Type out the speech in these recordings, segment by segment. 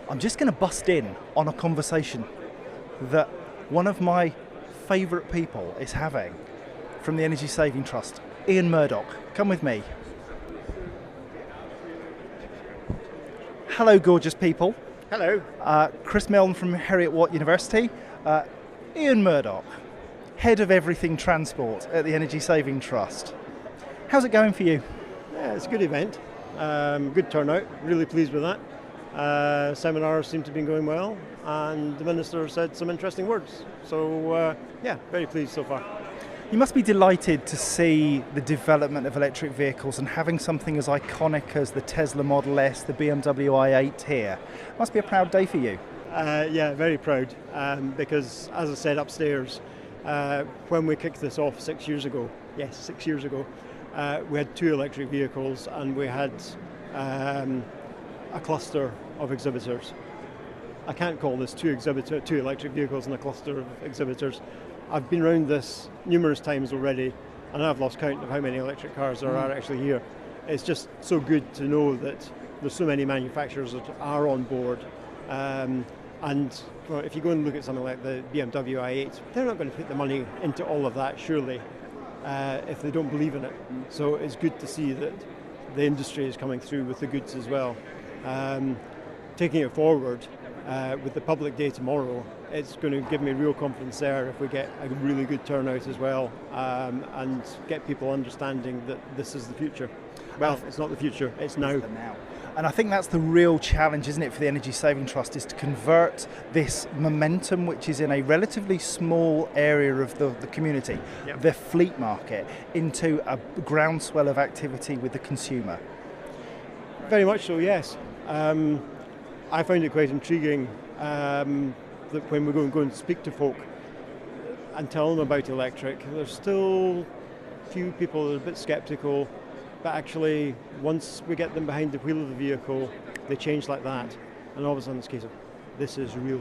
I'm just going to bust in on a conversation that one of my favourite people is having from the Energy Saving Trust, Ian Murdoch. Come with me. Hello, gorgeous people. Hello. Chris Milne from Heriot-Watt University. Ian Murdoch, Head of Everything Transport at the Energy Saving Trust. How's it going for you? Yeah, it's a good event. Good turnout. Really pleased with that. Seminars seem to be going well, and the Minister said some interesting words. So, very pleased so far. You must be delighted to see the development of electric vehicles and having something as iconic as the Tesla Model S, the BMW i8 here. Must be a proud day for you. Very proud, because as I said upstairs, when we kicked this off 6 years ago, we had 2 electric vehicles and we had a cluster of exhibitors. I can't call this 2 electric vehicles and a cluster of exhibitors. I've been around this numerous times already, and I've lost count of how many electric cars there are actually here. It's just so good to know that there's so many manufacturers that are on board. If you go and look at something like the BMW i8, they're not going to put the money into all of that, surely, if they don't believe in it. So it's good to see that the industry is coming through with the goods as well. Taking it forward with the public day tomorrow, it's going to give me real confidence there if we get a really good turnout as well, and get people understanding that this is the future. Well, it's not the future, it's now. And I think that's the real challenge, isn't it, for the Energy Saving Trust, is to convert this momentum, which is in a relatively small area of the community, the fleet market, into a groundswell of activity with the consumer. Very much so, yes. I find it quite intriguing that when we go and speak to folk and tell them about electric, there's still few people that are a bit sceptical, but actually once we get them behind the wheel of the vehicle, they change like that, and all of a sudden it's a case of, this is real.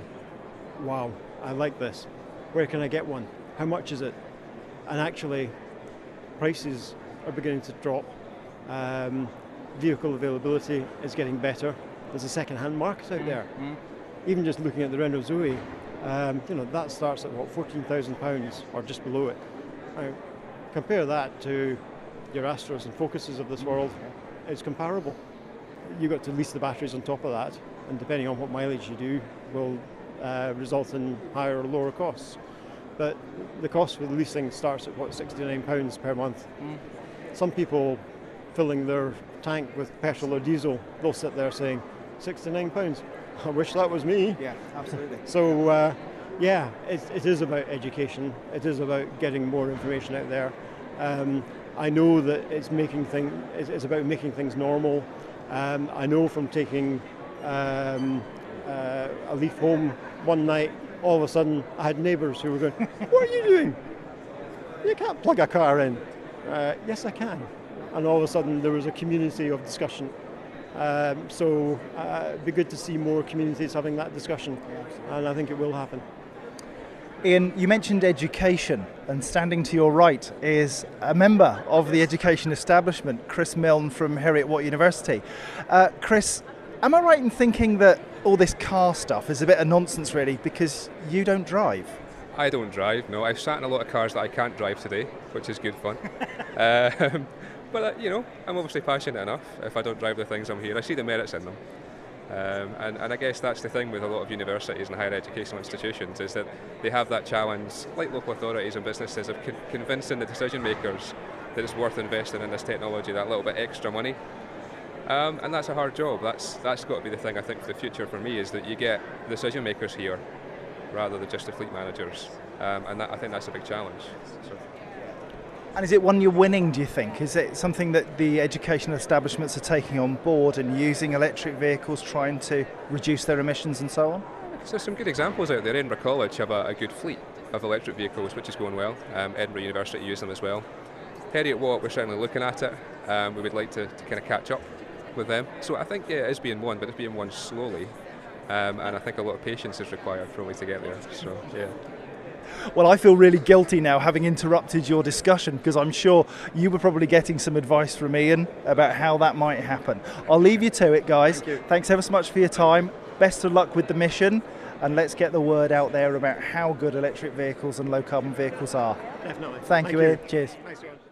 Wow, I like this. Where can I get one? How much is it? And actually, prices are beginning to drop. Vehicle availability is getting better. There's a second-hand market out there. Even just looking at the Renault Zoe, that starts at £14,000 or just below it. Now, compare that to your Astros and Focuses of this world, it's comparable. You've got to lease the batteries on top of that, and depending on what mileage you do, will result in higher or lower costs. But the cost for the leasing starts at £69 per month. Some people filling their tank with petrol or diesel, they'll sit there saying, £69, I wish that was me. Yeah, absolutely. So, it is about education. It is about getting more information out there. I know that it's about making things normal. I know from taking a Leaf home one night, all of a sudden I had neighbours who were going, what are you doing? You can't plug a car in. Yes, I can. And all of a sudden there was a community of discussion. It'd be good to see more communities having that discussion, and I think it will happen. Ian, you mentioned education, and standing to your right is a member of the education establishment, Chris Milne from Heriot-Watt University. Chris, am I right in thinking that all this car stuff is a bit of nonsense really, because you don't drive? I don't drive, no. I've sat in a lot of cars that I can't drive today, which is good fun. But I'm obviously passionate enough. If I don't drive the things I'm here, I see the merits in them. And I guess that's the thing with a lot of universities and higher educational institutions, is that they have that challenge, like local authorities and businesses, of convincing the decision makers that it's worth investing in this technology, that little bit extra money. And that's a hard job. That's got to be the thing, I think, for the future for me, is that you get decision makers here rather than just the fleet managers. I think that's a big challenge. So. And is it one you're winning, do you think? Is it something that the educational establishments are taking on board and using electric vehicles, trying to reduce their emissions and so on? There's some good examples out there. Edinburgh College have a good fleet of electric vehicles, which is going well. Edinburgh University use them as well. Heriot-Watt, we're certainly looking at it. We would like to kind of catch up with them. So I think, it is being won, but it's being won slowly. And I think a lot of patience is required probably to get there. So, yeah. Well, I feel really guilty now having interrupted your discussion, because I'm sure you were probably getting some advice from Ian about how that might happen. I'll leave you to it, guys. Thank you. Thanks ever so much for your time. Best of luck with the mission, and let's get the word out there about how good electric vehicles and low carbon vehicles are. Definitely. Thank you, Ian. Cheers. Thanks, John.